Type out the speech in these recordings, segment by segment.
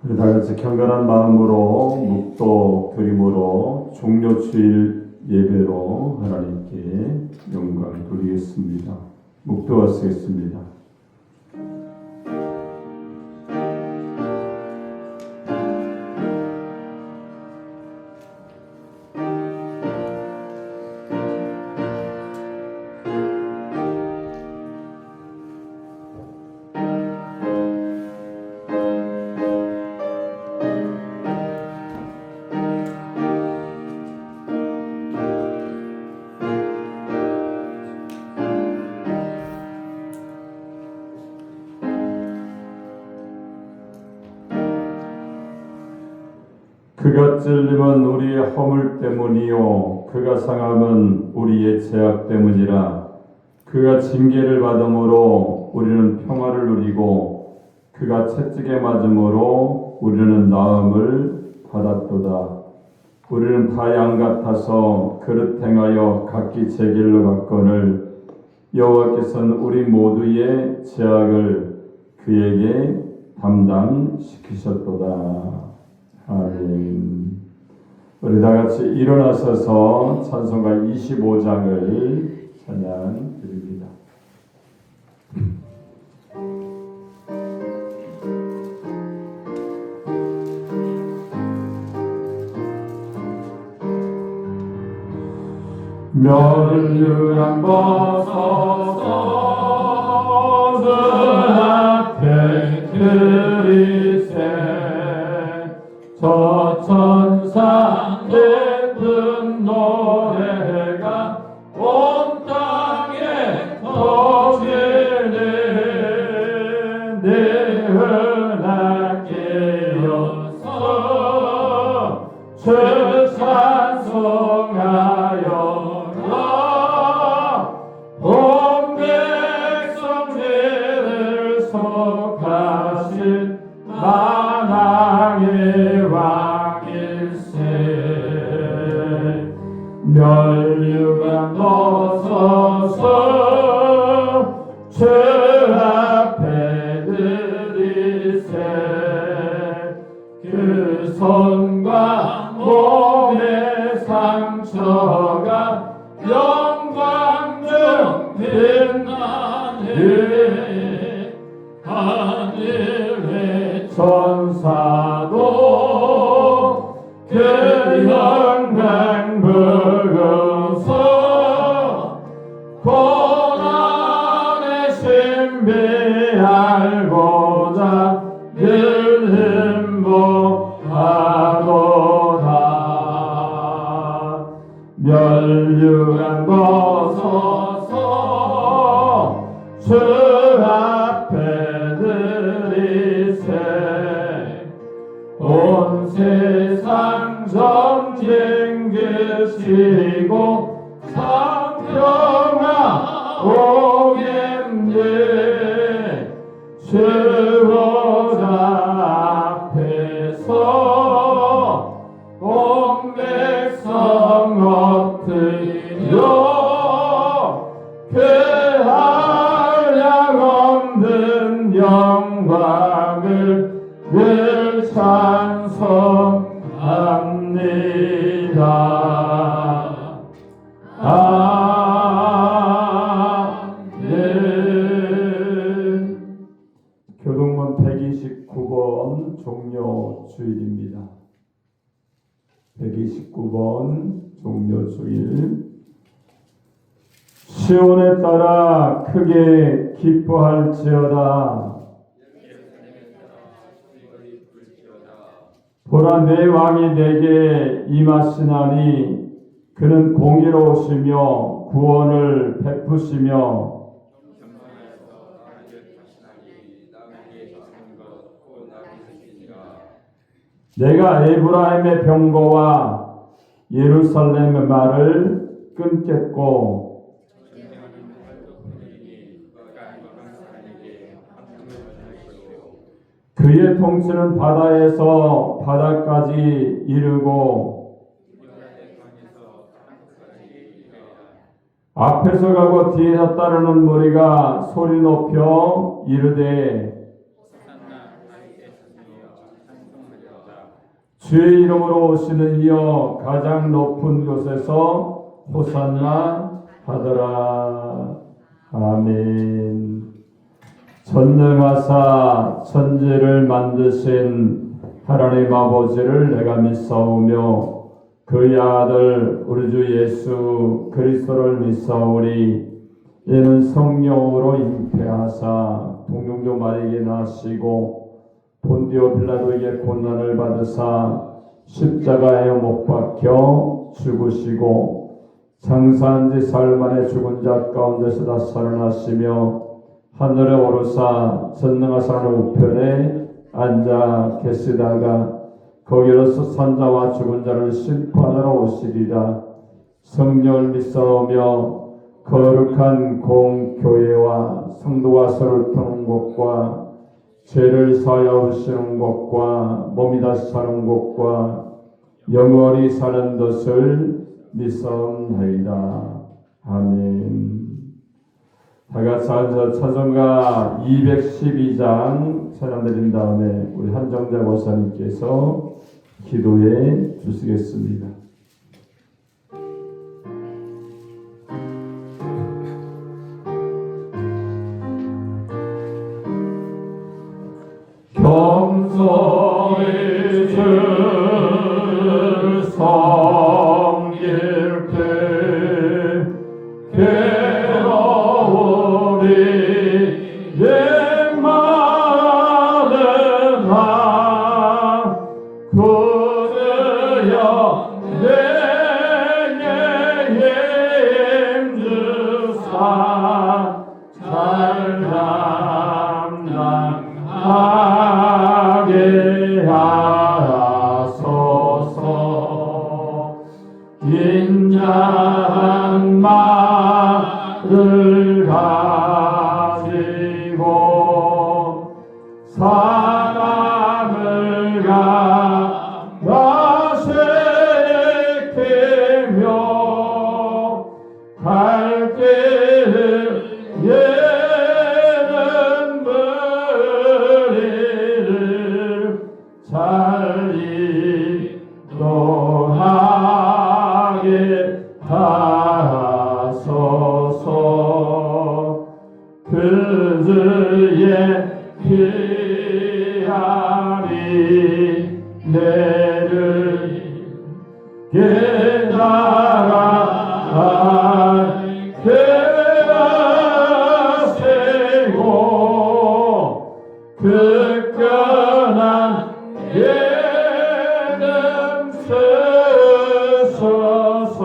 우리 다 같이 경건한 마음으로 묵도 드림으로 종료주일 예배로 하나님께 영광 돌리겠습니다. 묵도하시겠습니다. 그가 찔림은 우리의 허물 때문이요 그가 상함은 우리의 죄악 때문이라. 그가 징계를 받음으로 우리는 평화를 누리고 그가 채찍에 맞음으로 우리는 나음을 받았도다. 우리는 다 양 같아서 그릇 행하여 각기 제 길로 갔거늘 여호와께서는 우리 모두의 죄악을 그에게 담당시키셨도다. 아멘. 우리 다 같이 일어나셔서 찬송가 25장을 찬양 드립니다. 멸류관 벗어서 그 앞에 들이세 저 천사 예쁜 노래가 온 땅에 터지네. 내 은하 깨어서 주 찬송하여라. 온 백성 죄를 속하신 만왕의 왕일세. 멸류관 벗어서 주 앞에 들이세 그 손과 몸의 상처가 영광 중 빛나네. 하늘의 천사도 그 영광 보고서 고난의 신비 알고자 늘 힘보하도다. 멸류관 벗어서 주 앞에 들이세 온 세상 전쟁 그치고 상평화 오겠네. 주보좌 앞에서 온 백성 엎드려 그 한량 없는 영광을 늘 찬송합니다. 아멘. 교동문 129번 종료주일입니다. 129번 종료주일. 시온에 따라 크게 기뻐할지어다. 보라, 내 왕이 내게 임하시나니 그는 공의로우시며 구원을 베푸시며 내가 에브라임의 병거와 예루살렘의 말을 끊겠고 그의 통치는 바다에서 바다까지 이르고 앞에서 가고 뒤에서 따르는 무리가 소리 높여 이르되 주의 이름으로 오시는 이여 가장 높은 곳에서 호산나 하더라. 아멘. 전능하사 천지를 만드신 하나님 아버지를 내가 믿사오며 그의 아들 우리 주 예수 그리스도를 믿사오니 이는 성령으로 잉태하사 동정녀 마리에게 나시고 본디오 빌라도에게 고난을 받으사 십자가에 못 박혀 죽으시고 장사한 지 사흘 만에 죽은 자 가운데서 다 살아나시며 하늘에 오르사 전능하사 하늘 우편에 앉아 계시다가 거기로서 산자와 죽은 자를 심판하러 오시리라. 성령을 믿사오며 거룩한 공교회와 성도가 서로 터는 것과 죄를 사하여 주시는 것과 몸이 다시 사는 것과 영원히 사는 것을 믿사옵나이다. 아멘. 다같이 앉아 찬송가 212장 찬양 드린 다음에 우리 한정자 목사님께서 기도해 주시겠습니다. 겸손히 주를 섬길 때 괴로우리 내 마음아 구주여 내게 힘주사 잘 감당하게 하소서. 인자한 말을 가지고 사랑을 가세키며 갈 길을 예는 머리를 잘 인도하게 하소서. 그주의 피하리 내를 깨달아 깨라세고 굳건한 예능 쓰소서.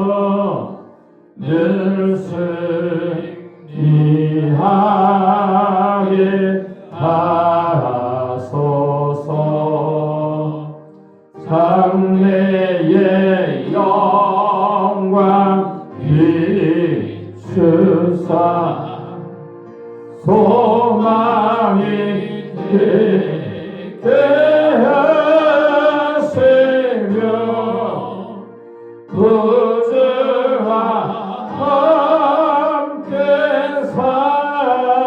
늘 승리하게 하소서. 장래의 영광 비추사 소망이 있게 하시며 구주와 함께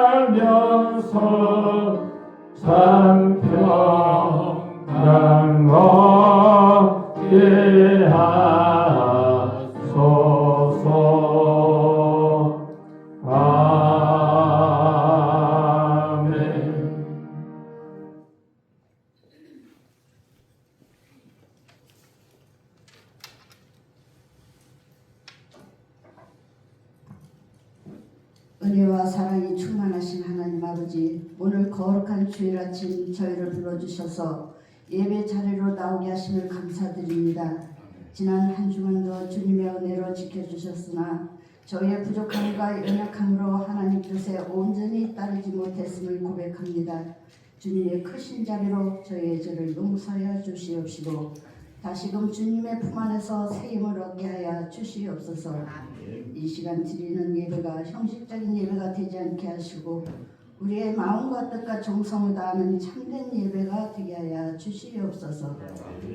살면서 참 평강 얻게 하소서. 아멘. 은혜와 사랑이 충만하신 하나님 아버지, 오늘 거룩한 주일 아침 저희를 불러주셔서 예배 자리로 나오게 하심을 감사드립니다. 지난 한 주간도 주님의 은혜로 지켜주셨으나 저희의 부족함과 연약함으로 하나님 뜻에 온전히 따르지 못했음을 고백합니다. 주님의 크신 자비로 저희의 죄를 용서하여 주시옵시고 다시금 주님의 품 안에서 새 힘을 얻게 하여 주시옵소서. 이 시간 드리는 예배가 형식적인 예배가 되지 않게 하시고 우리의 마음과 뜻과 정성을 다하는 참된 예배가 되게 하여 주시옵소서.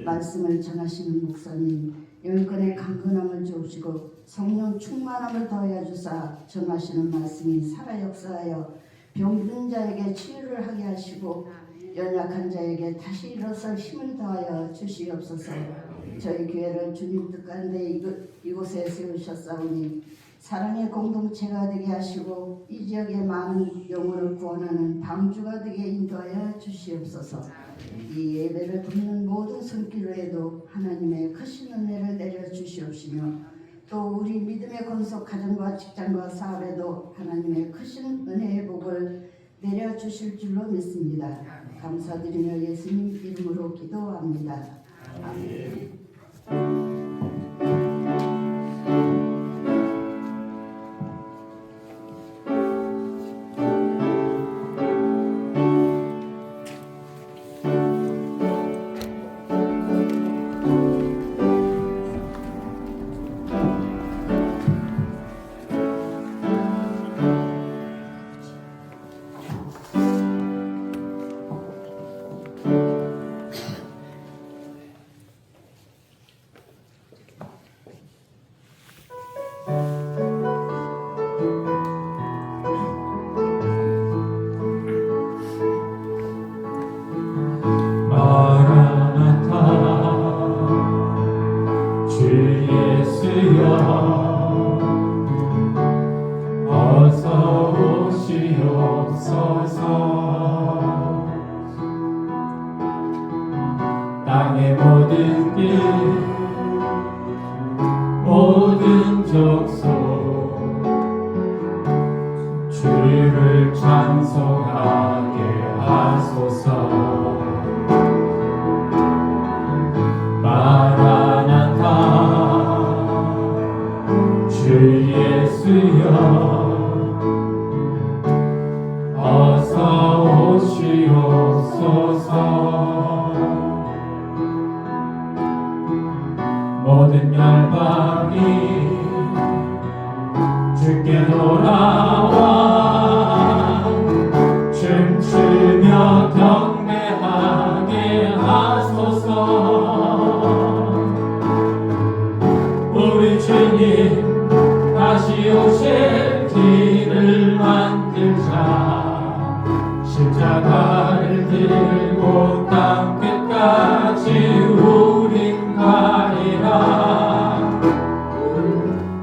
말씀을 전하시는 목사님 영권의 강건함을 주시고 성령 충만함을 더하여 주사 전하시는 말씀이 살아 역사하여 병든 자에게 치유를 하게 하시고 연약한 자에게 다시 일어설 힘을 더하여 주시옵소서. 저희 교회를 주님 뜻가운데 이곳에 세우셨사오니 사랑의 공동체가 되게 하시고 이 지역의 많은 영혼을 구원하는 방주가 되게 인도하여 주시옵소서. 이 예배를 돕는 모든 손길에도 하나님의 크신 은혜를 내려 주시옵시며 또 우리 믿음의 건속 가정과 직장과 사업에도 하나님의 크신 은혜의 복을 내려 주실 줄로 믿습니다. 감사드리며 예수님 이름으로 기도합니다. 아멘. 어서 오시옵소서. 땅의 모든 길 모든 족속 주를 찬송하게 하소서. 마라나타 주 예수여 어서 오시옵소서. 모든 열방이 주께 돌아와 춤추며 경배하게 하소서. 우리 주님 다시 오실 길을 만들자. 십자가를 들고 땅 끝까지 우린 가리라.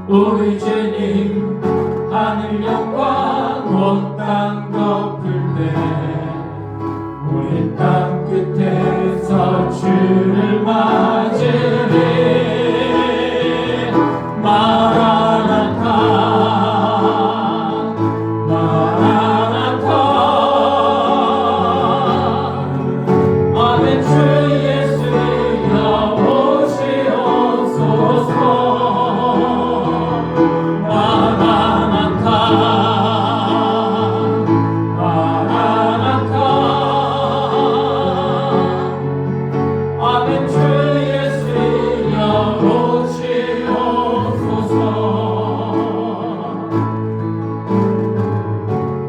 우리 주님 하늘 영광 온 땅 덮을 때 우리 땅 끝에서 주를 맞으리. 마라나타 마라나타 아멘. 주 예수여 오시옵소서. 마라나타 마라나타 아멘. 주 예수여 오시옵소서.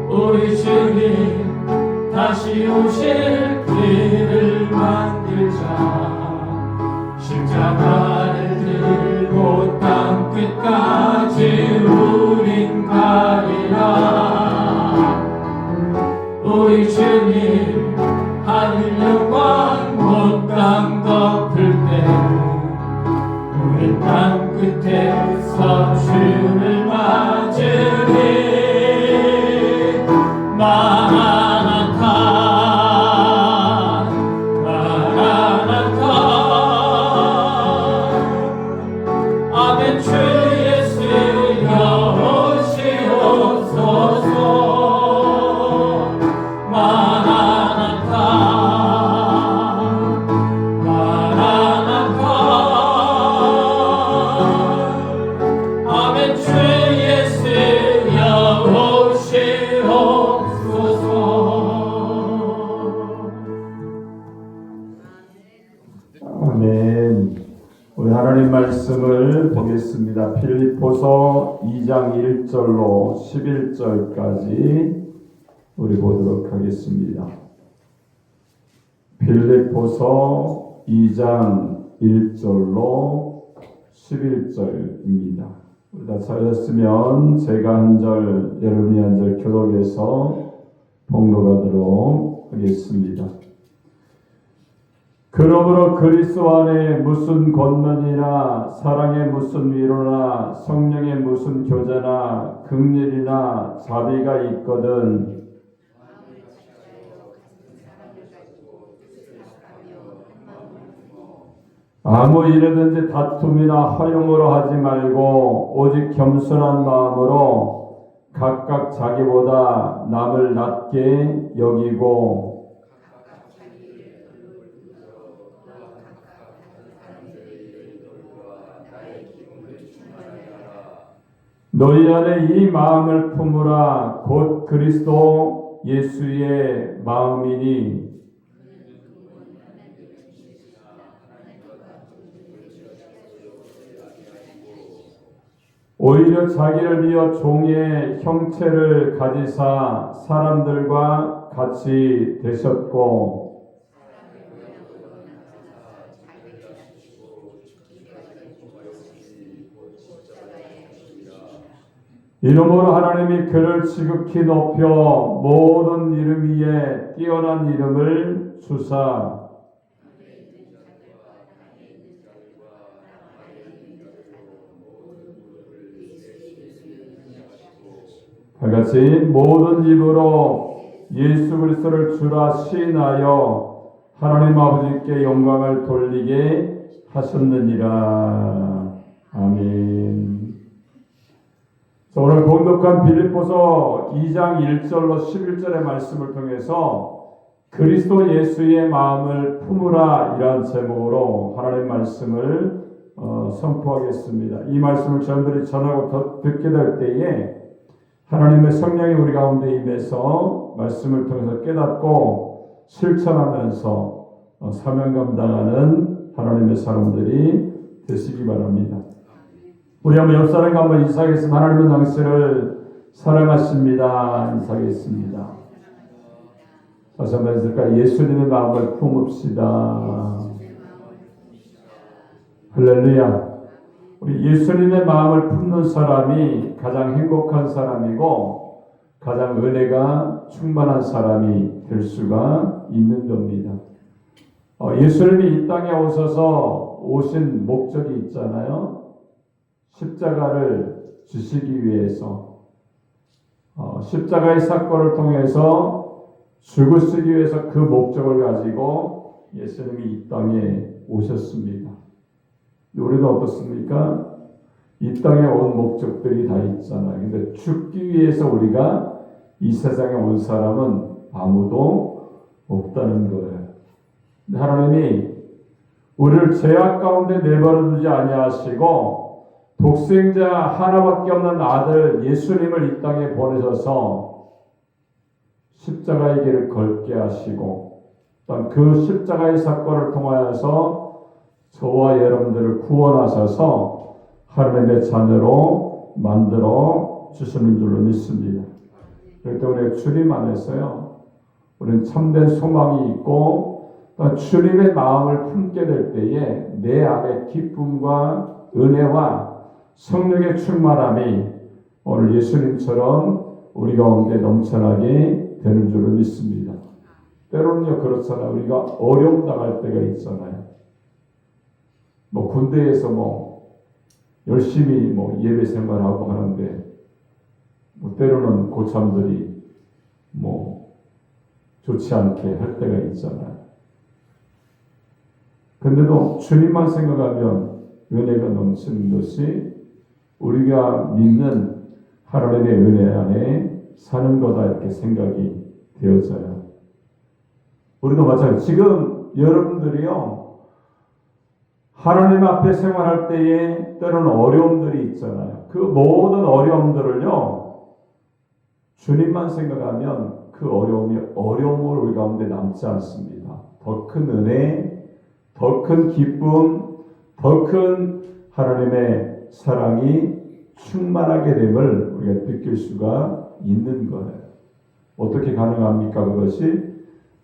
우리 주님 다시 오실 길을 만들자. 십자가를 들고 땅 끝까지 우린 가리라. 우리 주님 하늘 영광 온 땅 덮을 때 우리 땅 끝에서 주를 맞으리. 마라나타 마라나타 아멘. 주 예수여 오시옵소서. 마라나타 마라나타 아멘. 주 예수여 오시옵소서. 아멘. 우리 하나님 말씀을 보겠습니다. 필립보서 2장 1절로 11절까지 우리 보도록 하겠습니다. 필립보서 2장 1절로 11절입니다. 우리 다 찾았으면 제가 한 절, 여러분이 한 절 교독해서 봉독하도록 하겠습니다. 그러므로 그리스도 안에 무슨 권면이나 사랑의 무슨 위로나 성령의 무슨 교제나 긍휼이나 자비가 있거든 아무 일에든지 다툼이나 허용으로 하지 말고 오직 겸손한 마음으로 각각 자기보다 남을 낮게 여기고 너희 안에 이 마음을 품으라. 곧 그리스도 예수의 마음이니 오히려 자기를 비워 종의 형체를 가지사 사람들과 같이 되셨고 이러므로 하나님이 그를 지극히 높여 모든 이름 위에 뛰어난 이름을 주사 다같이 모든 입으로 예수 그리스도를 주라 시인하여 하나님 아버지께 영광을 돌리게 하셨느니라. 아멘. 오늘 봉독한 빌립보서 2장 1절로 11절의 말씀을 통해서 그리스도 예수의 마음을 품으라 이란 제목으로 하나님의 말씀을 선포하겠습니다. 이 말씀을 저희들이 전하고 듣게 될 때에 하나님의 성령이 우리 가운데 임해서 말씀을 통해서 깨닫고 실천하면서 사명 감당하는 하나님의 사람들이 되시기 바랍니다. 우리 한번 옆 사람과 한번 인사하겠습니다. 하나님은 당신을 사랑하십니다. 인사하겠습니다. 다시 한번 인사할까요? 예수님의 마음을 품읍시다. 할렐루야. 우리 예수님의 마음을 품는 사람이 가장 행복한 사람이고 가장 은혜가 충만한 사람이 될 수가 있는 겁니다. 예수님이 이 땅에 오신 목적이 있잖아요. 십자가를 지시기 위해서 십자가의 사건을 통해서 죽으시기 위해서 그 목적을 가지고 예수님이 이 땅에 오셨습니다. 우리도 어떻습니까? 이 땅에 온 목적들이 다 있잖아요. 근데 죽기 위해서 우리가 이 세상에 온 사람은 아무도 없다는 거예요. 근데 하나님이 우리를 죄악 가운데 내버려 두지 아니하시고 독생자 하나밖에 없는 아들 예수님을 이 땅에 보내셔서 십자가의 길을 걸게 하시고 또한 그 십자가의 사건을 통하여서 저와 여러분들을 구원하셔서 하나님의 자녀로 만들어 주시는 줄로 믿습니다. 그렇기 때문에 주님 안에서요, 우리는 참된 소망이 있고 또 주님의 마음을 품게 될 때에 내 안에 기쁨과 은혜와 성령의 충만함이 오늘 예수님처럼 우리 가운데 넘쳐나게 되는 줄로 믿습니다. 때로는요 그렇잖아요. 우리가 어려움 당할 때가 있잖아요. 군대에서 열심히 예배 생활하고 하는데 때로는 고참들이 좋지 않게 할 때가 있잖아요. 근데도 주님만 생각하면 은혜가 넘치는 것이 우리가 믿는 하나님의 은혜 안에 사는 거다 이렇게 생각이 되어져요. 우리도 마찬가지로 지금 여러분들이요 하나님 앞에 생활할 때에 때로는 어려움들이 있잖아요. 그 모든 어려움들을요 주님만 생각하면 그 어려움으로 우리 가운데 남지 않습니다. 더 큰 은혜, 더 큰 기쁨, 더 큰 하나님의 사랑이 충만하게 됨을 우리가 느낄 수가 있는 거예요. 어떻게 가능합니까? 그것이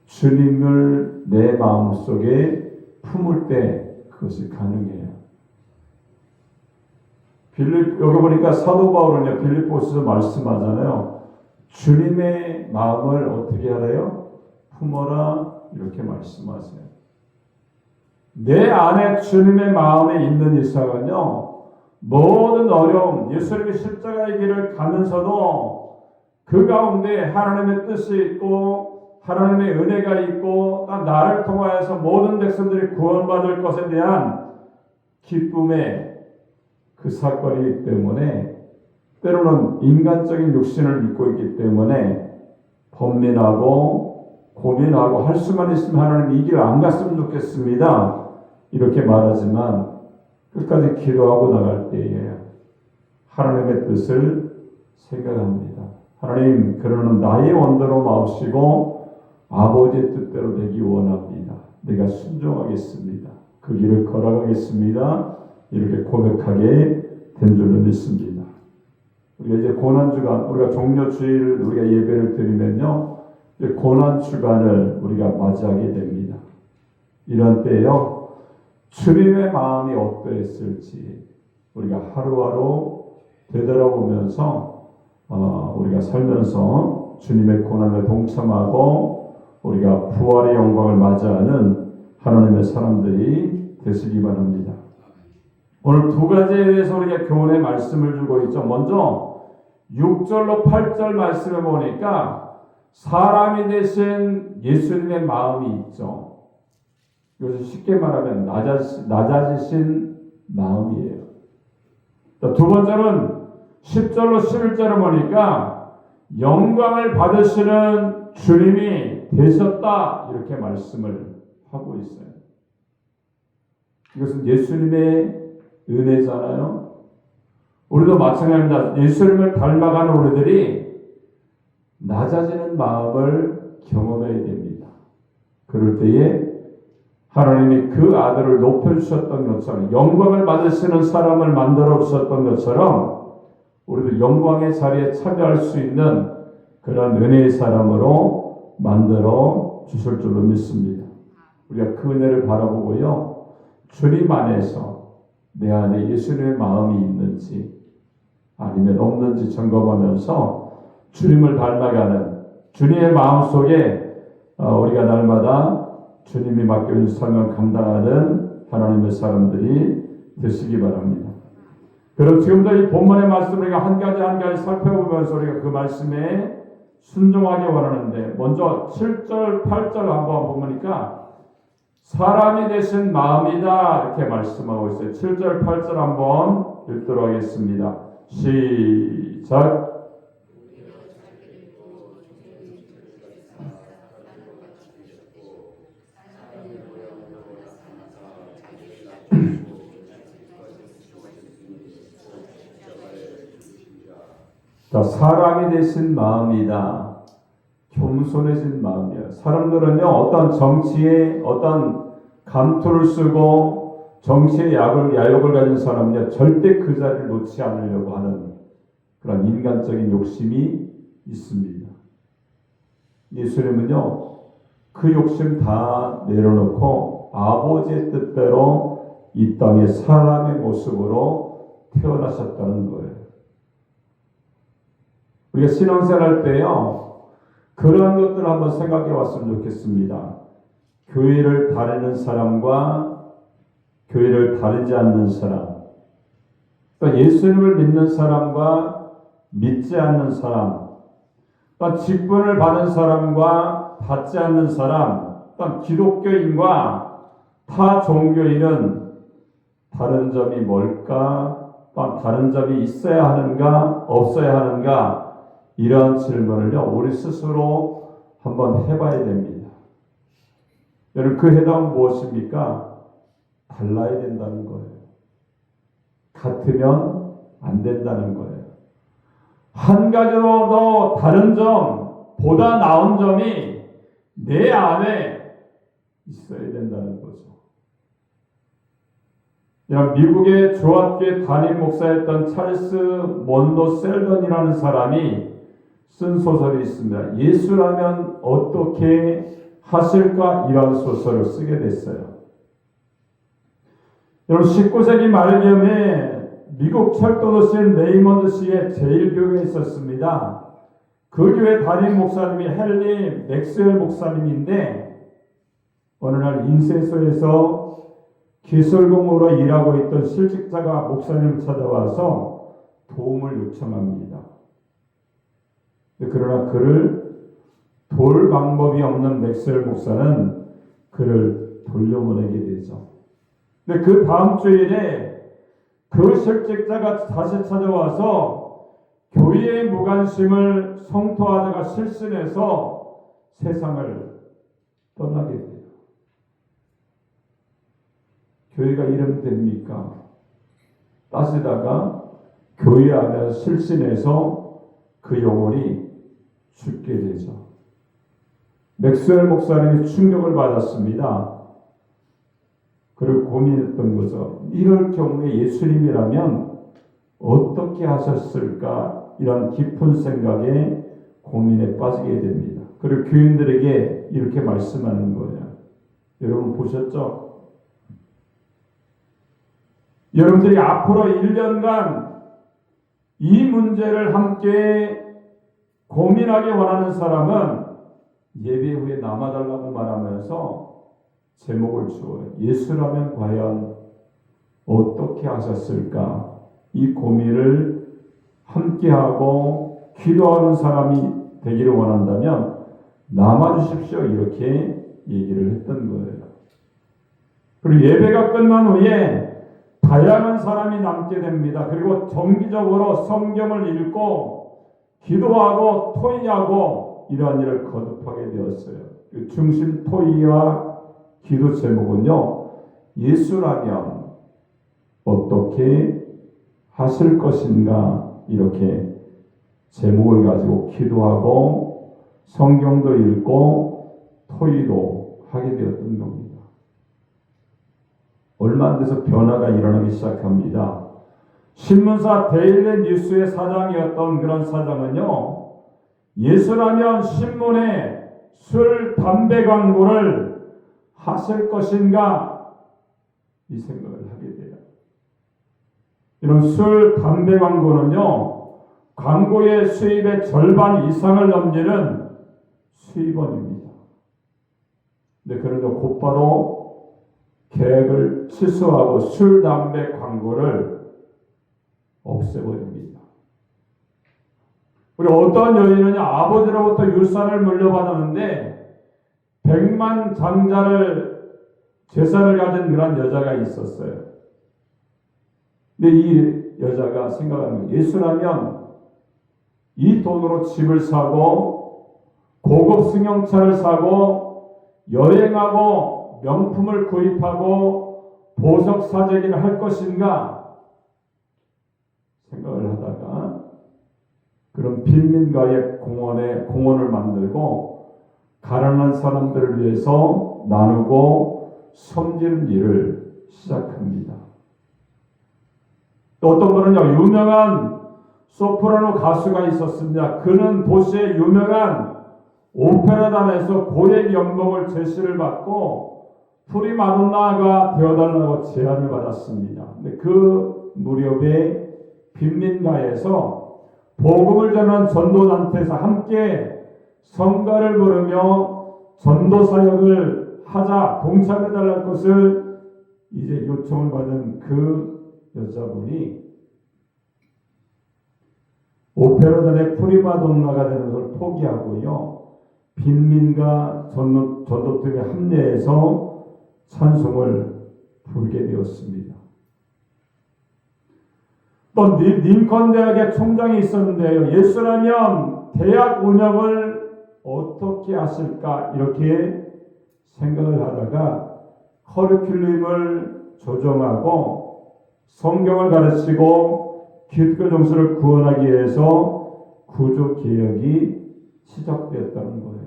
주님을 내 마음속에 품을 때 그것이 가능해요. 여기 보니까 사도 바울은요 빌립보서에서 말씀하잖아요. 주님의 마음을 어떻게 하래요? 품어라 이렇게 말씀하세요. 내 안에 주님의 마음에 있는 이상은요, 모든 어려움, 예수님의 십자가의 길을 가면서도 그 가운데 하나님의 뜻이 있고 하나님의 은혜가 있고 나를 통하여서 모든 백성들이 구원받을 것에 대한 기쁨의 그 사건이기 때문에 때로는 인간적인 육신을 믿고 있기 때문에 번민하고 고민하고 할 수만 있으면 하나님 이 길 안 갔으면 좋겠습니다. 이렇게 말하지만 끝까지 기도하고 나갈 때에 하나님의 뜻을 생각합니다. 하나님, 그러는 나의 원대로 마옵시고 아버지의 뜻대로 되기 원합니다. 내가 순종하겠습니다. 그 길을 걸어가겠습니다. 이렇게 고백하게 된 줄로 믿습니다. 우리가 이제 고난주간, 우리가 종료주일 우리가 예배를 드리면요, 이제 고난주간을 우리가 맞이하게 됩니다. 이런 때요, 주님의 마음이 어떠했을지 우리가 하루하루 되돌아보면서 우리가 살면서 주님의 고난에 동참하고 우리가 부활의 영광을 맞이하는 하나님의 사람들이 되시기 바랍니다. 오늘 두 가지에 대해서 우리가 교훈의 말씀을 주고 있죠. 먼저 6절로 8절 말씀을 보니까 사람이 되신 예수님의 마음이 있죠. 이것을 쉽게 말하면 낮아지신 마음이에요. 두 번째는 10절로 11절을 보니까 영광을 받으시는 주님이 되셨다 이렇게 말씀을 하고 있어요. 이것은 예수님의 은혜잖아요. 우리도 마찬가지입니다. 예수님을 닮아가는 우리들이 낮아지는 마음을 경험해야 됩니다. 그럴 때에 하나님이 그 아들을 높여주셨던 것처럼 영광을 받으시는 사람을 만들어 주셨던 것처럼 우리도 영광의 자리에 차지할 수 있는 그런 은혜의 사람으로 만들어 주실 줄로 믿습니다. 우리가 그 은혜를 바라보고요, 주님 안에서 내 안에 예수님의 마음이 있는지 아니면 없는지 점검하면서 주님을 닮아가는 주님의 마음 속에 우리가 날마다 주님이 맡겨준 사명을 감당하는 하나님의 사람들이 되시기 바랍니다. 그럼 지금도 이 본문의 말씀을 우리가 한 가지 한 가지 살펴보면서 우리가 그 말씀에 순종하기 원하는데, 먼저 7절, 8절 한번 보니까 사람이 되신 마음이다 이렇게 말씀하고 있어요. 7절, 8절 한번 읽도록 하겠습니다. 시작. 자, 사람이 되신 마음이다. 겸손해진 마음이에요. 사람들은요, 어떤 정치에 어떤 감투를 쓰고 정치의 야욕을 가진 사람은요, 절대 그 자리를 놓지 않으려고 하는 그런 인간적인 욕심이 있습니다. 예수님은요, 그 욕심 다 내려놓고 아버지의 뜻대로 이 땅에 사람의 모습으로 태어나셨다는 거예요. 우리가 신앙생활 할 때요, 그런 것들을 한번 생각해 왔으면 좋겠습니다. 교회를 다니는 사람과 교회를 다니지 않는 사람, 또 예수님을 믿는 사람과 믿지 않는 사람, 또 직분을 받은 사람과 받지 않는 사람, 또 기독교인과 타 종교인은 다른 점이 뭘까? 또 다른 점이 있어야 하는가? 없어야 하는가? 이러한 질문을요, 우리 스스로 한번 해봐야 됩니다. 여러분, 그 해답은 무엇입니까? 달라야 된다는 거예요. 같으면 안 된다는 거예요. 한 가지로 더 다른 점, 보다 나은 점이 내 안에 있어야 된다는 거죠. 미국의 조합교회 담임 목사였던 찰스 먼로 셀던이라는 사람이 쓴 소설이 있습니다. 예수라면 어떻게 하실까? 이런 소설을 쓰게 됐어요. 여러분, 19세기 말경에 미국 철도도시인 레이먼드시에 제일교회가 있었습니다. 그 교회 담임 목사님이 헨리 맥스웰 목사님인데 어느 날 인쇄소에서 기술공으로 일하고 있던 실직자가 목사님을 찾아와서 도움을 요청합니다. 그러나 그를 돌 방법이 없는 맥스웰 목사는 그를 돌려보내게 되죠. 근데 그 다음 주일에 그 실직자가 다시 찾아와서 교회의 무관심을 성토하다가 실신해서 세상을 떠나게 돼요. 교회가 이러면 됩니까? 따지다가 교회 안에서 실신해서 그 영혼이 죽게 되죠. 맥스웰 목사님이 충격을 받았습니다. 그리고 고민했던 거죠. 이럴 경우에 예수님이라면 어떻게 하셨을까? 이런 깊은 생각에 고민에 빠지게 됩니다. 그리고 교인들에게 이렇게 말씀하는 거예요. 여러분 보셨죠? 여러분들이 앞으로 1년간 이 문제를 함께 고민하기 원하는 사람은 예배 후에 남아달라고 말하면서 제목을 주어요. 예수라면 과연 어떻게 하셨을까? 이 고민을 함께하고 기도하는 사람이 되기를 원한다면 남아주십시오. 이렇게 얘기를 했던 거예요. 그리고 예배가 끝난 후에 다양한 사람이 남게 됩니다. 그리고 정기적으로 성경을 읽고 기도하고 토의하고 이러한 일을 거듭하게 되었어요. 그 중심 토의와 기도 제목은요. 예수라면 어떻게 하실 것인가 이렇게 제목을 가지고 기도하고 성경도 읽고 토의도 하게 되었던 겁니다. 얼마 안 돼서 변화가 일어나기 시작합니다. 신문사 데일리 뉴스의 사장이었던 그런 사장은요. 예수라면 신문에 술, 담배 광고를 하실 것인가 이 생각을 하게 돼요. 이런 술, 담배 광고는요. 광고의 수입의 절반 이상을 넘기는 수입원입니다. 근데 그런데 곧바로 계획을 취소하고 술, 담배 광고를 없애버립니다. 우리 어떤 여인은요, 아버지로부터 유산을 물려받았는데 100만 장자를 재산을 가진 그런 여자가 있었어요. 근데 이 여자가 생각하는 거예요. 예수라면 이 돈으로 집을 사고 고급 승용차를 사고 여행하고 명품을 구입하고 보석 사재기를 할 것인가 생각을 하다가 그런 빈민가의 공원을 만들고 가난한 사람들을 위해서 나누고 섬기는 일을 시작합니다. 또 어떤 분은요, 유명한 소프라노 가수가 있었습니다. 그는 도시의 유명한 오페라단에서 고액 연봉을 제시를 받고 프리마돈나가 되어달라고 제안을 받았습니다. 근데 그 무렵에 빈민가에서 복음을 전하는 전도단체에서 함께 성가를 부르며 전도 사역을 하자 동참해달라는 것을 이제 요청을 받은 그 여자분이 오페라단의 프리마돈나가 되는 것을 포기하고요. 빈민가 전도팀에 합류해서 찬송을 부르게 되었습니다. 또 링컨 대학의 총장이 있었는데요. 예수라면 대학 운영을 어떻게 하실까 이렇게 생각을 하다가 커리큘럼을 조정하고 성경을 가르치고 기독교 정서를 구원하기 위해서 구조 개혁이 시작되었다는 거예요.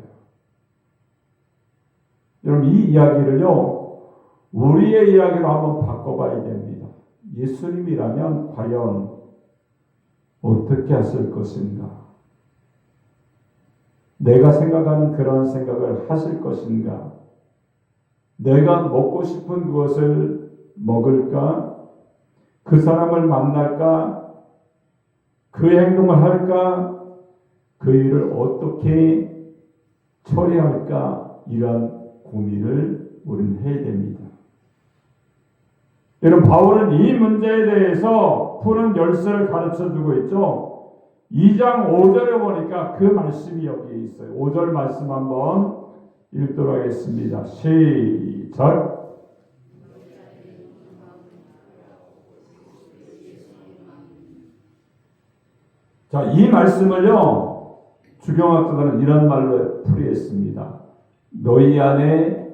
여러분 이 이야기를요. 우리의 이야기로 한번 바꿔봐야 됩니다. 예수님이라면 과연 어떻게 하실 것인가? 내가 생각하는 그런 생각을 하실 것인가? 내가 먹고 싶은 그것을 먹을까? 그 사람을 만날까? 그 행동을 할까? 그 일을 어떻게 처리할까? 이런 고민을 우리는 해야 됩니다. 여러분, 바울은 이 문제에 대해서 푸는 열쇠를 가르쳐 주고 있죠. 2장 5절에 보니까 그 말씀이 여기에 있어요. 5절 말씀 한번 읽도록 하겠습니다. 시작. 자, 이 말씀을요, 주경학자들은 이런 말로 풀이했습니다. 너희 안에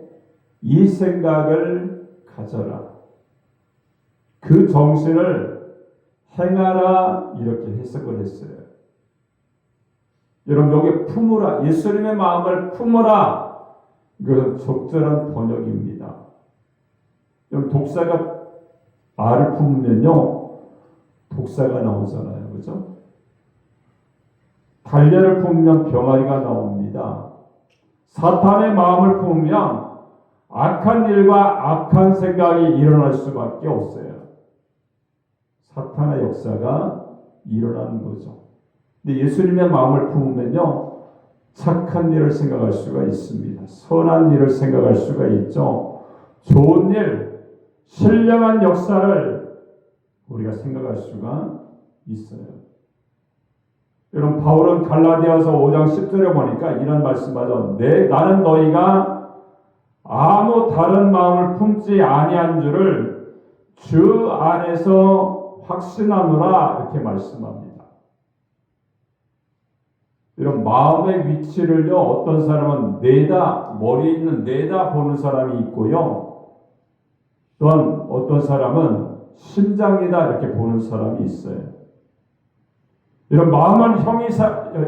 이 생각을 가져라. 그 정신을 행하라. 이렇게 해석을 했어요. 여러분, 여기 품으라. 예수님의 마음을 품으라. 이것은 적절한 번역입니다. 여러분, 독사가 알을 품으면요, 독사가 나오잖아요. 그죠? 달걀을 품으면 병아리가 나옵니다. 사탄의 마음을 품으면 악한 일과 악한 생각이 일어날 수밖에 없어요. 사탄의 역사가 일어나는 거죠. 근데 예수님의 마음을 품으면요, 착한 일을 생각할 수가 있습니다. 선한 일을 생각할 수가 있죠. 좋은 일, 신령한 역사를 우리가 생각할 수가 있어요. 여러분, 바울은 갈라디아서 5장 10절에 보니까 이런 말씀하죠. 나는 너희가 아무 다른 마음을 품지 아니한 줄을 주 안에서 확신하노라. 이렇게 말씀합니다. 이런 마음의 위치를요, 어떤 사람은 머리에 있는 내다 보는 사람이 있고요, 또한 어떤 사람은 심장이다 이렇게 보는 사람이 있어요. 이런 마음은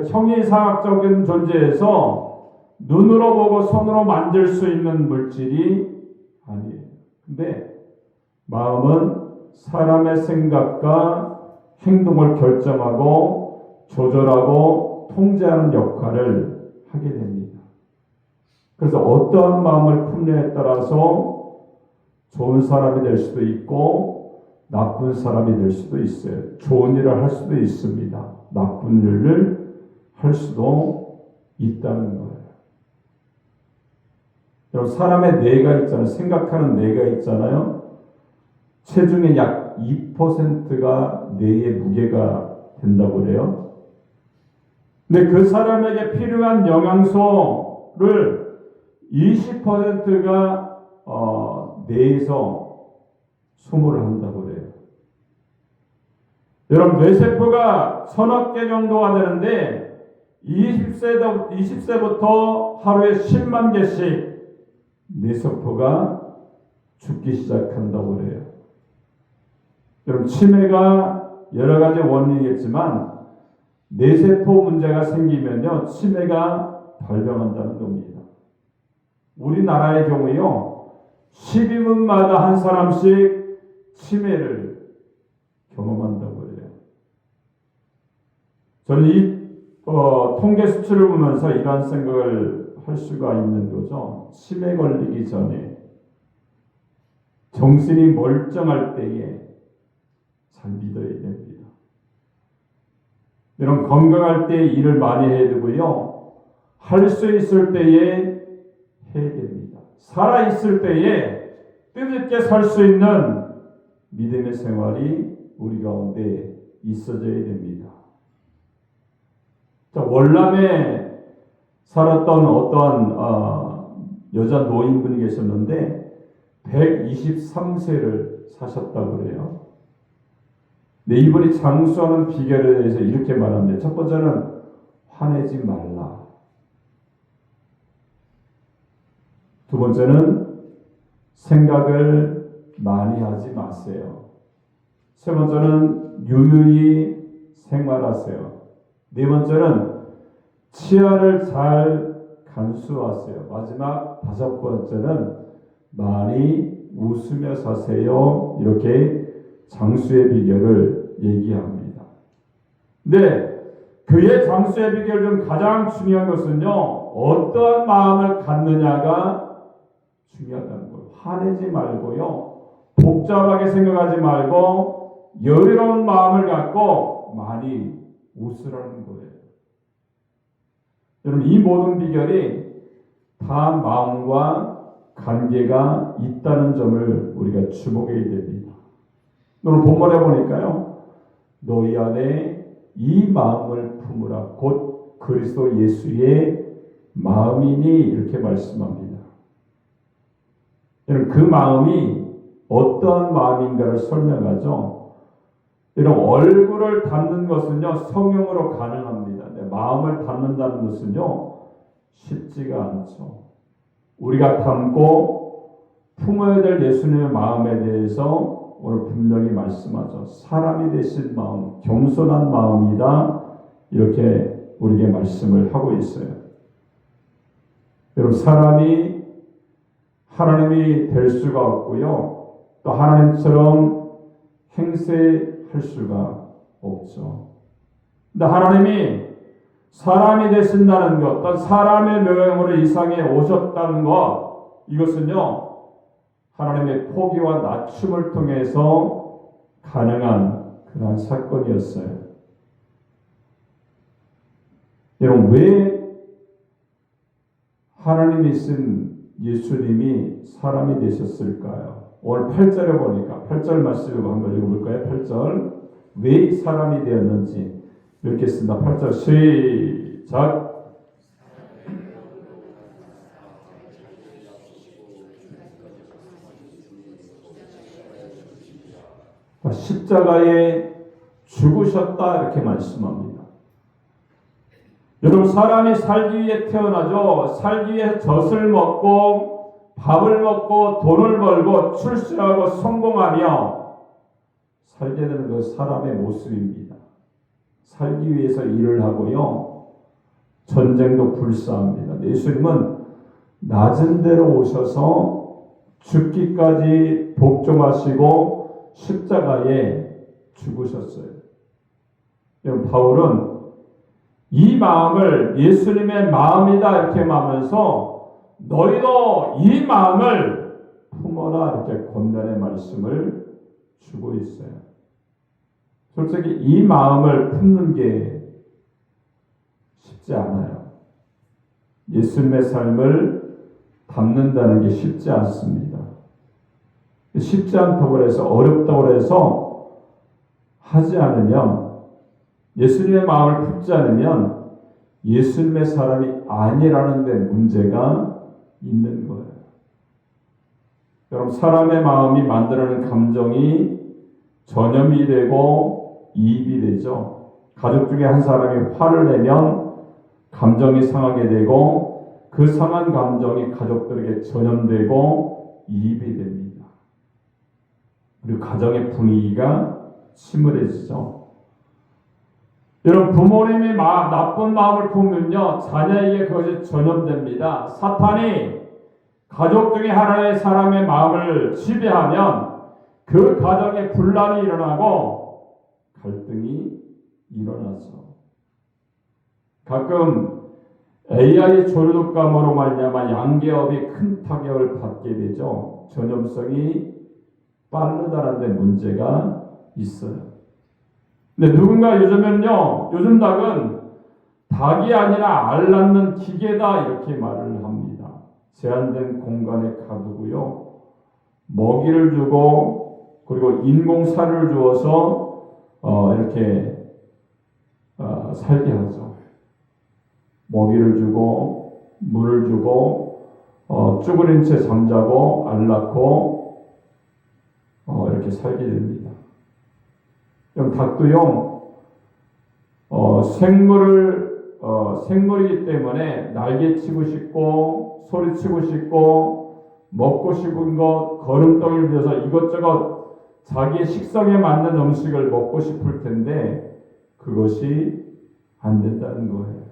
형이상학적인 존재에서 눈으로 보고 손으로 만질 수 있는 물질이 아니에요. 근데 마음은 사람의 생각과 행동을 결정하고 조절하고 통제하는 역할을 하게 됩니다. 그래서 어떠한 마음을 품느냐에 따라서 좋은 사람이 될 수도 있고 나쁜 사람이 될 수도 있어요. 좋은 일을 할 수도 있습니다. 나쁜 일을 할 수도 있다는 거예요. 여러분, 사람의 뇌가 있잖아요. 생각하는 뇌가 있잖아요. 체중의 약 2%가 뇌의 무게가 된다고 그래요. 근데 그 사람에게 필요한 영양소를 20%가 뇌에서 소모를 한다고 그래요. 여러분, 뇌세포가 1000억 개 정도가 되는데 20세부터 하루에 10만 개씩 뇌세포가 죽기 시작한다고 그래요. 여러분, 치매가 여러 가지 원인이겠지만 뇌세포 문제가 생기면요, 치매가 발병한다는 겁니다. 우리나라의 경우요, 12분마다 한 사람씩 치매를 경험한다고 해요. 저는 이 통계 수치를 보면서 이런 생각을 할 수가 있는 거죠. 치매 걸리기 전에 정신이 멀쩡할 때에 잘 믿어야 됩니다. 이런 건강할 때 일을 많이 해야 되고요. 할 수 있을 때에 해야 됩니다. 살아 있을 때에 뜻있게 살 수 있는 믿음의 생활이 우리 가운데 있어져야 됩니다. 자, 월남에 살았던 어떠한 여자 노인분이 계셨는데 123세를 사셨다고 그래요. 네, 이분이 장수하는 비결에 대해서 이렇게 말합니다. 첫 번째는 화내지 말라. 두 번째는 생각을 많이 하지 마세요. 세 번째는 유유히 생활하세요. 네 번째는 치아를 잘 간수하세요. 마지막 다섯 번째는 많이 웃으며 사세요. 이렇게 장수의 비결을 얘기합니다. 근데 그의 장수의 비결 중 가장 중요한 것은요, 어떠한 마음을 갖느냐가 중요하다는 거예요. 화내지 말고요, 복잡하게 생각하지 말고 여유로운 마음을 갖고 많이 웃으라는 거예요. 여러분, 이 모든 비결이 다 마음과 관계가 있다는 점을 우리가 주목해야 됩니다. 오늘 본문에 보니까요. 너희 안에 이 마음을 품으라. 곧 그리스도 예수의 마음이니 이렇게 말씀합니다. 여러분 그 마음이 어떠한 마음인가를 설명하죠. 여러분 얼굴을 닮는 것은요 성령으로 가능합니다. 마음을 닮는다는 것은요 쉽지가 않죠. 우리가 닮고 품어야 될 예수님의 마음에 대해서 오늘 분명히 말씀하죠. 사람이 되신 마음, 겸손한 마음이다 이렇게 우리에게 말씀을 하고 있어요. 여러분 사람이 하나님이 될 수가 없고요. 또 하나님처럼 행세할 수가 없죠. 근데 하나님이 사람이 되신다는 것, 또 사람의 모형으로 이 세상에 오셨다는 것, 이것은요 하나님의 포기와 낮춤을 통해서 가능한 그러한 사건이었어요. 여러분 왜 하나님이 쓴 예수님이 사람이 되셨을까요? 오늘 8절에 보니까 8절 말씀을 한번 읽어볼까요? 8절 왜 사람이 되었는지 읽겠습니다. 8절 시작. 십자가에 죽으셨다 이렇게 말씀합니다. 여러분 사람이 살기 위해 태어나죠. 살기 위해 젖을 먹고 밥을 먹고 돈을 벌고 출세하고 성공하며 살게 되는 그 사람의 모습입니다. 살기 위해서 일을 하고요. 전쟁도 불사합니다. 예수님은 낮은 데로 오셔서 죽기까지 복종하시고 십자가에 죽으셨어요. 여러분 바울은 이 마음을 예수님의 마음이다 이렇게 말하면서 너희도 이 마음을 품어라 이렇게 권면의 말씀을 주고 있어요. 솔직히 이 마음을 품는 게 쉽지 않아요. 예수님의 삶을 담는다는 게 쉽지 않습니다. 쉽지 않다고 해서 어렵다고 해서 하지 않으면 예수님의 마음을 품지 않으면 예수님의 사람이 아니라는 데 문제가 있는 거예요. 여러분 사람의 마음이 만들어내는 감정이 전염이 되고 이입이 되죠. 가족 중에 한 사람이 화를 내면 감정이 상하게 되고 그 상한 감정이 가족들에게 전염되고 이입이 됩니다. 그리고 가정의 분위기가 침울해지죠. 여러분 부모님이 나쁜 마음을 품으면요 자녀에게 그것이 전염됩니다. 사탄이 가족 중에 하나의 사람의 마음을 지배하면 그 가정에 분란이 일어나고 갈등이 일어나죠. 가끔 AI 조류독감으로 말미암아 양계업이 큰 타격을 받게 되죠. 전염성이 빠르다는 데 문제가 있어요. 근데 누군가 요즘은요, 요즘 닭은 닭이 아니라 알 낳는 기계다 이렇게 말을 합니다. 제한된 공간에 가두고요, 먹이를 주고 그리고 인공사료를 주어서 이렇게 살게 하죠. 먹이를 주고 물을 주고 쭈그린 채 잠자고 알 낳고 이렇게 살게 됩니다. 그럼 닭도요 생물이기 때문에 날개치고 싶고 소리치고 싶고 먹고 싶은 것 걸음덩이를 들여서 이것저것 자기의 식성에 맞는 음식을 먹고 싶을 텐데 그것이 안 된다는 거예요.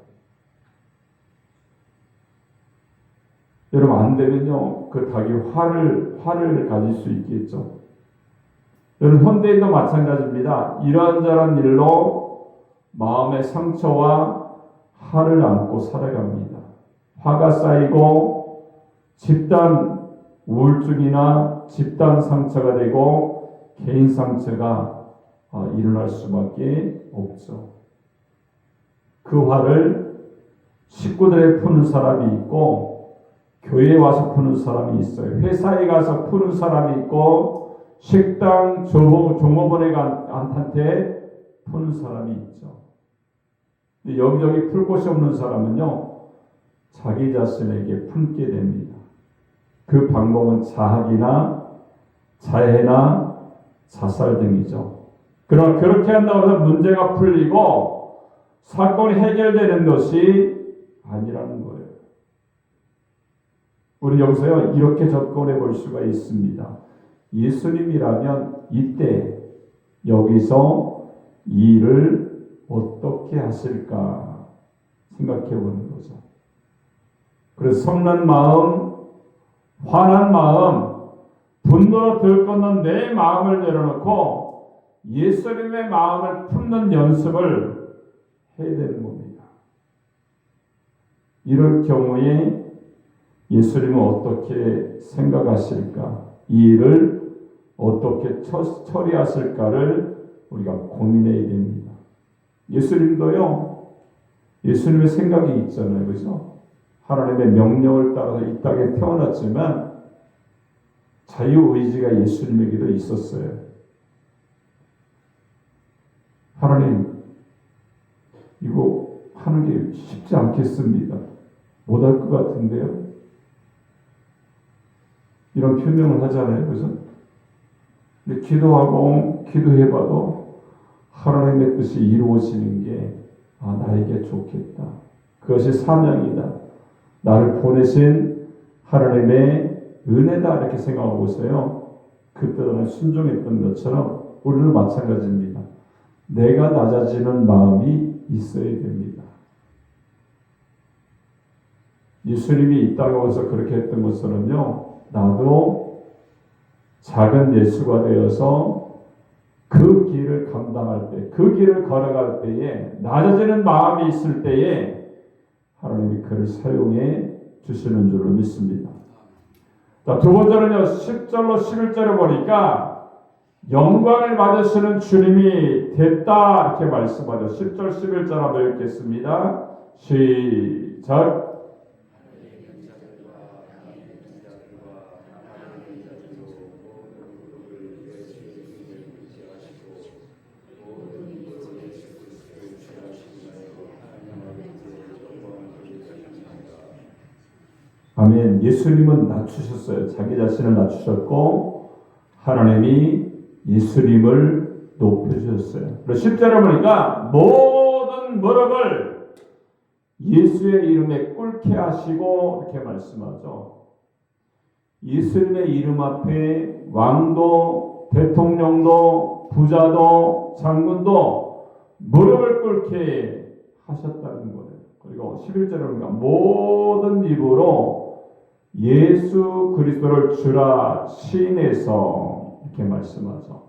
여러분 안 되면요 그 닭이 화를 가질 수 있겠죠. 여러분 현대인도 마찬가지입니다. 이런저런 일로 마음의 상처와 화를 안고 살아갑니다. 화가 쌓이고 집단 우울증이나 집단 상처가 되고 개인 상처가 일어날 수밖에 없죠. 그 화를 식구들에 푸는 사람이 있고 교회에 와서 푸는 사람이 있어요. 회사에 가서 푸는 사람이 있고 식당 종업원에 한테 푸는 사람이 있죠. 근데 여기저기 풀 곳이 없는 사람은요, 자기 자신에게 품게 됩니다. 그 방법은 자학이나 자해나 자살 등이죠. 그러나 그렇게 한다고 해서 문제가 풀리고 사건이 해결되는 것이 아니라는 거예요. 우리 여기서요, 이렇게 접근해 볼 수가 있습니다. 예수님이라면 이때 여기서 이 일을 어떻게 하실까 생각해 보는 거죠. 그래서 성난 마음, 화난 마음, 분노로 들끓는 내 마음을 내려놓고 예수님의 마음을 품는 연습을 해야 되는 겁니다. 이럴 경우에 예수님은 어떻게 생각하실까? 이 일을 어떻게 처리하실까를 우리가 고민해야 됩니다. 예수님도요, 예수님의 생각이 있잖아요. 그죠? 하나님의 명령을 따라서 이 땅에 태어났지만 자유의지가 예수님에게도 있었어요. 하나님, 이거 하는 게 쉽지 않겠습니다. 못할 것 같은데요? 이런 표명을 하잖아요. 그래서 근데 기도해봐도 하나님의 뜻이 이루어지는 게 나에게 좋겠다. 그것이 사명이다. 나를 보내신 하나님의 은혜다. 이렇게 생각하고서요. 그 뜻 안에 순종했던 것처럼 우리도 마찬가지입니다. 내가 낮아지는 마음이 있어야 됩니다. 예수님이 이 땅에 와서 그렇게 했던 것처럼요. 나도 작은 예수가 되어서 그 길을 감당할 때, 그 길을 걸어갈 때에 낮아지는 마음이 있을 때에 하나님이 그를 사용해 주시는 줄로 믿습니다. 자, 두 번째는요, 10절로 11절에 보니까 영광을 받으시는 주님이 됐다 이렇게 말씀하죠. 10절 11절 한번 읽겠습니다. 시작. 아멘. 예수님은 낮추셨어요. 자기 자신을 낮추셨고 하나님이 예수님을 높여주셨어요. 그래서 10절에 보니까 모든 무릎을 예수의 이름에 꿇게 하시고 이렇게 말씀하죠. 예수님의 이름 앞에 왕도, 대통령도, 부자도, 장군도 무릎을 꿇게 하셨다는 거예요. 그리고 11절에 보니까 모든 입으로 예수 그리스도를 주라 시인해서 이렇게 말씀하죠.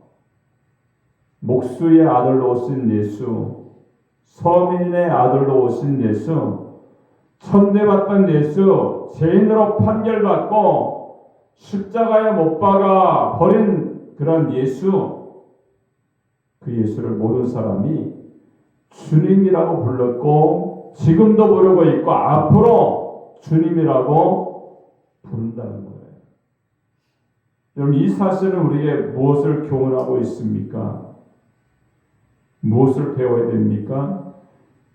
목수의 아들로 오신 예수, 서민의 아들로 오신 예수, 천대받던 예수, 죄인으로 판결받고 십자가에 못 박아 버린 그런 예수, 그 예수를 모든 사람이 주님이라고 불렀고 지금도 부르고 있고 앞으로 주님이라고 부른다는 거예요. 여러분, 이 사실은 우리에게 무엇을 교훈하고 있습니까? 무엇을 배워야 됩니까?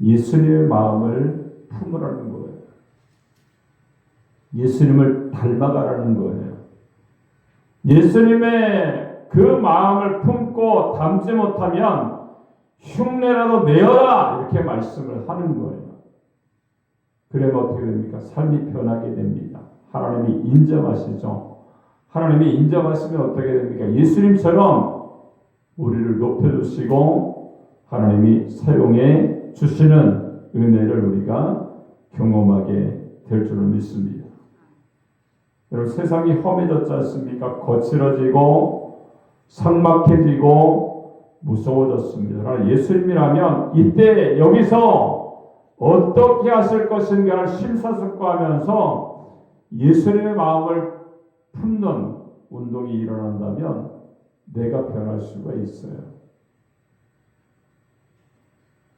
예수님의 마음을 품으라는 거예요. 예수님을 닮아가라는 거예요. 예수님의 그 마음을 품고 담지 못하면 흉내라도 내어라 이렇게 말씀을 하는 거예요. 그러면 어떻게 됩니까? 삶이 변하게 됩니다. 하나님이 인정하시죠. 하나님이 인정하시면 어떻게 됩니까? 예수님처럼 우리를 높여주시고 하나님이 사용해 주시는 은혜를 우리가 경험하게 될 줄을 믿습니다. 여러분, 세상이 험해졌지 않습니까? 거칠어지고 삭막해지고 무서워졌습니다. 그러나 예수님이라면 이때 여기서 어떻게 하실 것인가를 심사숙고하면서 예수님의 마음을 품는 운동이 일어난다면 내가 변할 수가 있어요.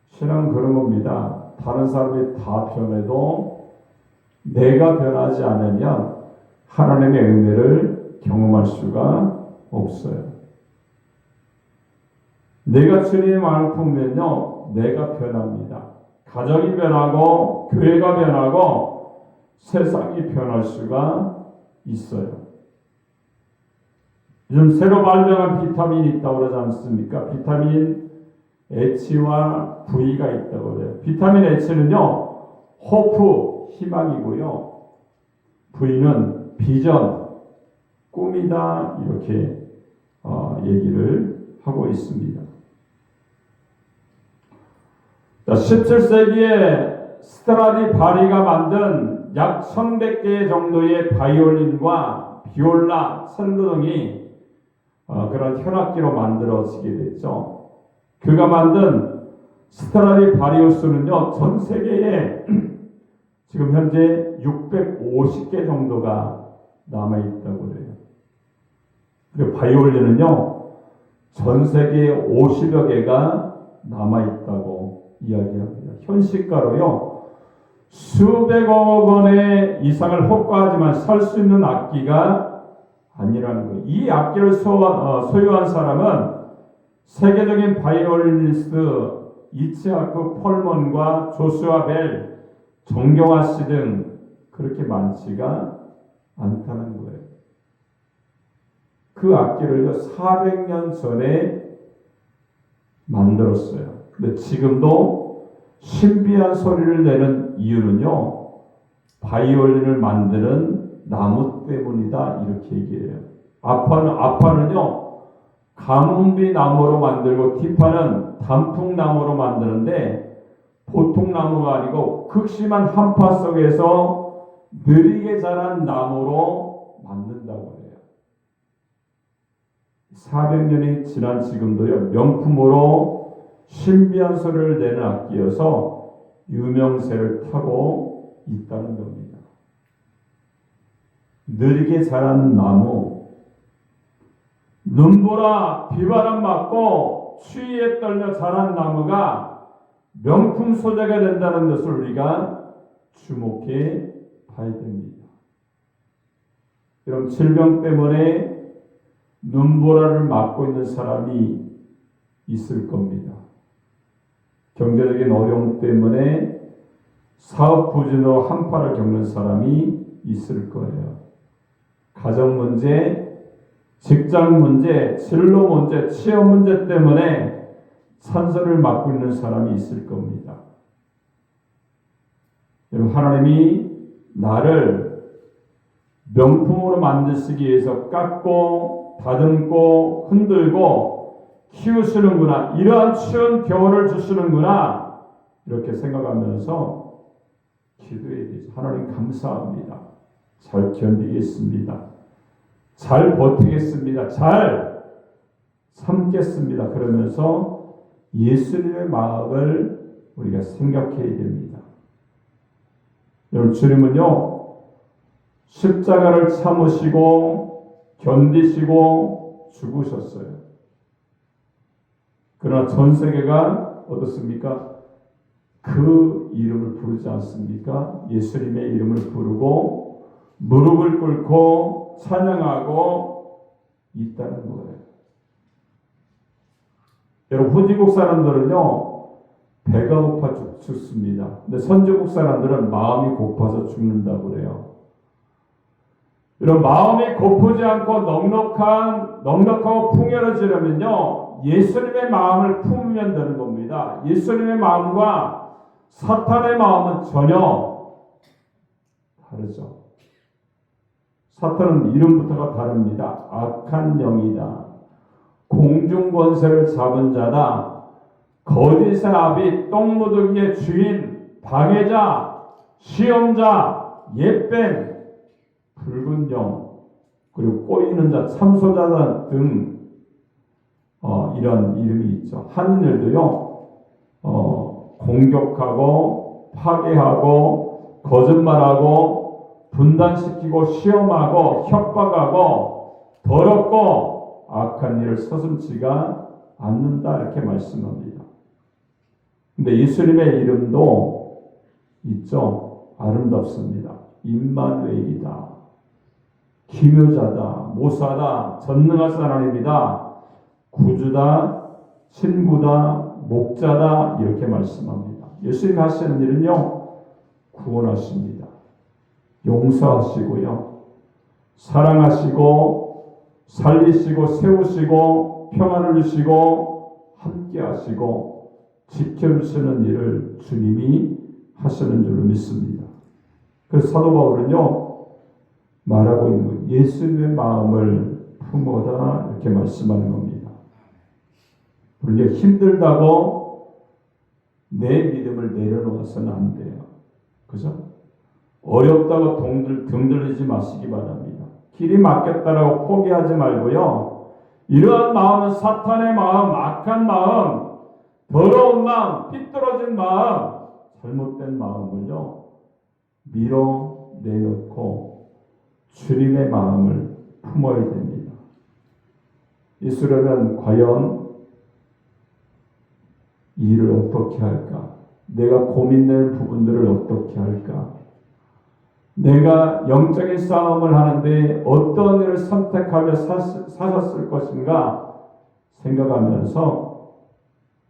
신앙은 그런 겁니다. 다른 사람이 다 변해도 내가 변하지 않으면 하나님의 은혜를 경험할 수가 없어요. 내가 주님의 마음을 품으면요, 내가 변합니다. 가정이 변하고 교회가 변하고 세상이 변할 수가 있어요. 요즘 새로 발명한 비타민이 있다고 그러지 않습니까? 비타민 H와 V가 있다고 그래요. 비타민 H는요, 호프, 희망이고요. V는 비전, 꿈이다, 이렇게 얘기를 하고 있습니다. 17세기에 스트라디바리가 만든 약 1100개 정도의 바이올린과 비올라, 첼로 등이 그런 현악기로 만들어지게 됐죠. 그가 만든 스트라디바리우스는요, 전 세계에 지금 현재 650개 정도가 남아있다고 해요. 그리고 바이올린은요, 전 세계에 50여 개가 남아있다고 이야기합니다. 현시가로요, 수백억 원의 이상을 호가하지만 살 수 있는 악기가 아니라는 거예요. 이 악기를 소유한 사람은 세계적인 바이올리니스트 이츠하크 펄먼과 조슈아 벨, 정경화 씨 등 그렇게 많지가 않다는 거예요. 그 악기를 400년 전에 만들었어요. 근데 지금도 신비한 소리를 내는 이유는요, 바이올린을 만드는 나무 때문이다, 이렇게 얘기해요. 아파는요, 가뭄비 나무로 만들고 티파는 단풍나무로 만드는데 보통 나무가 아니고 극심한 한파 속에서 느리게 자란 나무로 만든다고 해요. 400년이 지난 지금도요, 명품으로 신비한 소리를 내는 악기여서 유명세를 타고 있다는 겁니다. 느리게 자란 나무, 눈보라 비바람 맞고 추위에 떨며 자란 나무가 명품 소재가 된다는 것을 우리가 주목해 봐야 됩니다. 여러분, 질병 때문에 눈보라를 맞고 있는 사람이 있을 겁니다. 경제적인 어려움 때문에 사업 부진으로 한파를 겪는 사람이 있을 거예요. 가정 문제, 직장 문제, 진로 문제, 취업 문제 때문에 산소를 맞고 있는 사람이 있을 겁니다. 여러분, 하나님이 나를 명품으로 만드시기 위해서 깎고 다듬고 흔들고 키우시는구나, 이러한 추운 겨울을 주시는구나, 이렇게 생각하면서 기도해야 되죠. 하나님 감사합니다. 잘 견디겠습니다. 잘 버티겠습니다. 잘 참겠습니다. 그러면서 예수님의 마음을 우리가 생각해야 됩니다. 여러분, 주님은요, 십자가를 참으시고 견디시고 죽으셨어요. 그러나 전 세계가 어떻습니까? 그 이름을 부르지 않습니까? 예수님의 이름을 부르고 무릎을 꿇고 찬양하고 있다는 거예요. 여러분, 후진국 사람들은요, 배가 고파 죽습니다. 근데 선진국 사람들은 마음이 고파서 죽는다고 그래요. 이런 마음이 고프지 않고 넉넉하고 풍요로지려면요, 예수님의 마음을 품으면 되는 겁니다. 예수님의 마음과 사탄의 마음은 전혀 다르죠. 사탄은 이름부터가 다릅니다. 악한 영이다. 공중 권세를 잡은 자다. 거짓의 아비, 똥무더기의 주인, 방해자, 시험자, 옛뱀, 붉은 영, 그리고 꼬이는 자, 참소자 등 이런 이름이 있죠. 하는 일도요, 공격하고 파괴하고 거짓말하고 분단시키고 시험하고 협박하고 더럽고 악한 일을 서슴지가 않는다, 이렇게 말씀합니다. 근데 예수님의 이름도 있죠. 아름답습니다. 임마누엘이다. 기묘자다, 모사다, 전능하신 하나님이다, 구주다, 친구다, 목자다 이렇게 말씀합니다. 예수님이 하시는 일은요, 구원하십니다. 용서하시고요, 사랑하시고 살리시고 세우시고 평안을 주시고 함께하시고 지켜주시는 일을 주님이 하시는 줄로 믿습니다. 그래서 사도 바울은요 말하고 있는 것, 예수님의 마음을 품어라 이렇게 말씀하는 겁니다. 우리가 힘들다고 내 믿음을 내려놓아서는 안 돼요. 그죠? 어렵다고 등들리지 마시기 바랍니다. 길이 막혔다라고 포기하지 말고요. 이러한 마음은 사탄의 마음, 악한 마음, 더러운 마음, 삐뚤어진 마음, 잘못된 마음을요 밀어내놓고 주님의 마음을 품어야 됩니다. 이수라면 과연 이 일을 어떻게 할까? 내가 고민되는 부분들을 어떻게 할까? 내가 영적인 싸움을 하는데 어떤 일을 선택하며 사셨을 것인가 생각하면서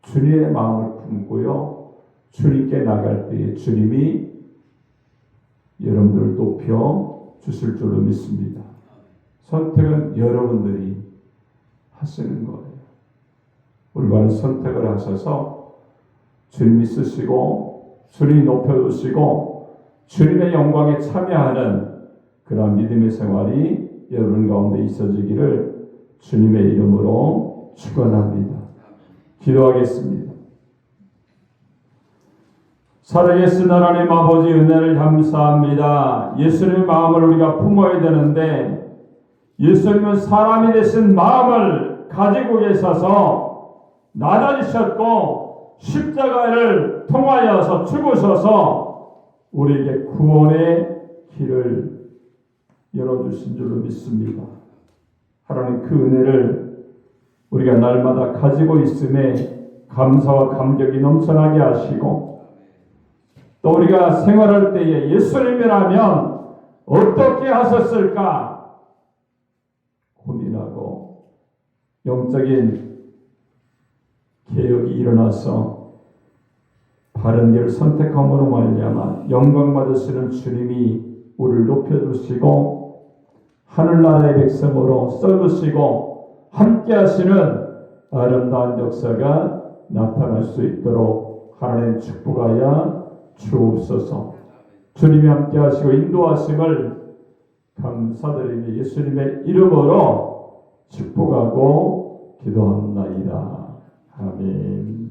주님의 마음을 품고요. 주님께 나갈 때에 주님이 여러분들을 높여 주실 줄로 믿습니다. 선택은 여러분들이 하시는 거예요. 올바른 선택을 하셔서 주님이 쓰시고 주님이 높여주시고 주님의 영광에 참여하는 그런 믿음의 생활이 여러분 가운데 있어지기를 주님의 이름으로 축원합니다. 기도하겠습니다. 살아계신 하나님 아버지 은혜를 감사합니다. 예수님의 마음을 우리가 품어야 되는데 예수님은 사람이 되신 마음을 가지고 계셔서 낮아지셨고 십자가를 통하여서 죽으셔서 우리에게 구원의 길을 열어주신 줄로 믿습니다. 하나님 그 은혜를 우리가 날마다 가지고 있음에 감사와 감격이 넘쳐나게 하시고 또 우리가 생활할 때에 예수님이라면 어떻게 하셨을까 고민하고 영적인 개혁이 일어나서 바른 길을 선택함으로 말미암아 영광 받으시는 주님이 우리를 높여주시고 하늘나라의 백성으로 썰으시고 함께하시는 아름다운 역사가 나타날 수 있도록 하나님 축복하여 주옵소서. 주님이 함께하시고 인도하심을 감사드리며 예수님의 이름으로 축복하고 기도합니다. 아멘.